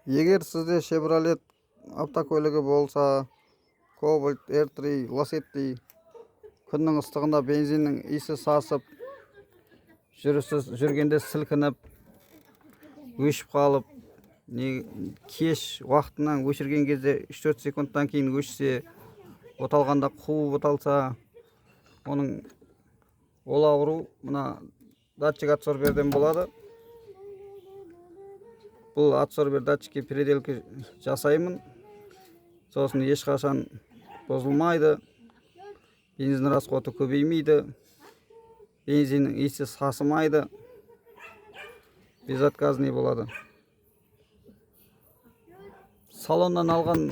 Егер сізде Chevrolet автокөлігі болса, Cobalt, R3, Lacetti, күннің ыстығында бензиннің иісі сасып, жүргенде сілкініп, өшіп қалып, кеш уақытынан өшірген кезде 3-4 секундтан кейін өшсе, оталғанда қуып оталса, оның ол ауыру мына датчик адсорберден болады. Бұл адсорбер датчикке переделка жасаймын. Сосын ешқашан бұзылмайды. Бензин расходы көбеймейді. Бензиннің иісі сасымайды. Безотказный болады. Салоннан алған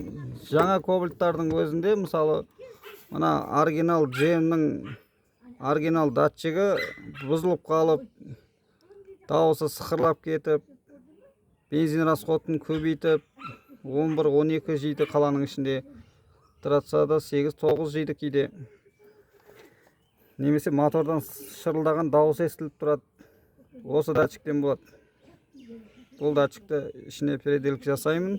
жаңа Кобальттардың өзінде, мысалы, мына оригинал GM-нің оригинал датчигі бұзылып қалып, дауысы сықырлап кетіп, бензин расходын көбейтіп, 11-12 жейді қаланың ішінде. Трассада 8-9 жейді кейде. Немесе мотордан шырылдаған дауысы естіліп тұрады. Осы датчиктен болады. Бұл датчикті ішіне переделка жасаймын.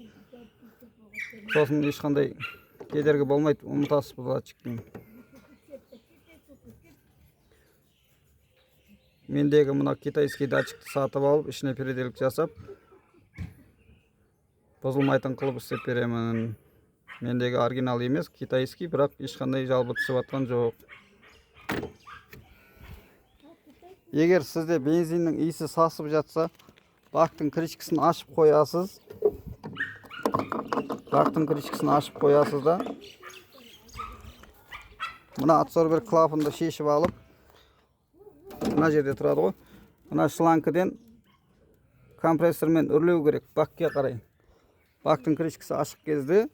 Сосын ешқандай кедергі болмайды, ұмытасыз бұл датчиктен. Мендегі мына китайский датчикті сатып алып, ішіне переделка жасап, бұзылмайтын қылып істеп беремін. Мендегі оригинал емес, китайский, бірақ ешқандай жалбы түсіп жатқан жоқ. Егер сізде бензиннің иісі сасып жатса, бактың крышкасын ашып қоясыз. Бактың крышкасын ашып қоясыз да. Мына адсорбер клапанды шешіп алып, мына жерде тұрады ғой. Мына шлангіден компрессормен үрлеу керек бакке қарай. Бактың крышкасы ашық кезде,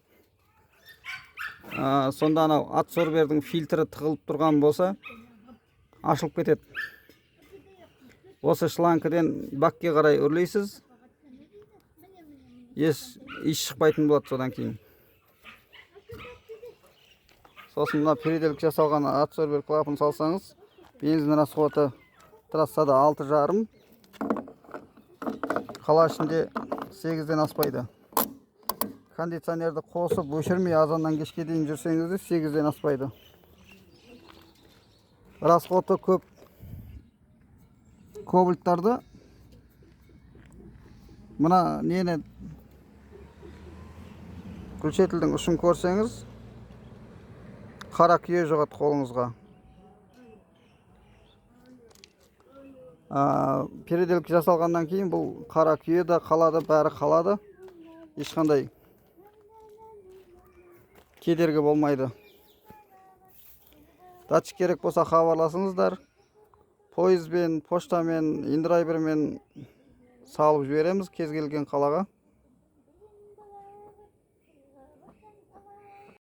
сонда анау адсорбердің фильтрі тығылып тұрған болса, ашылып кетеді. Осы шлангіден бакке қарай үрлейсіз, иіс шықпайтын болады содан кейін. Сосын мына переделка жасалған адсорбер клапан салсаңыз, бензин расходы трассада 6,5, қала ішінде 8-ден аспайды. Кондиционерді қосып өшірмей азаннан кешке дейін жүрсеңіз де 8-ден аспайды. Расходы көп Кобальттарды мына нені включетілдің ұшын көрсеңіз, қара күйе жоғады қолыңызға. Переделка жасалғаннан кейін бұл қара күйе де қалады, бәрі қалады. Ешқандай кедергі болмайды. Датчик керек болса хабарласыңыздар. Пойызбен, поштамен, индрайвермен салып жібереміз кез келген қалаға.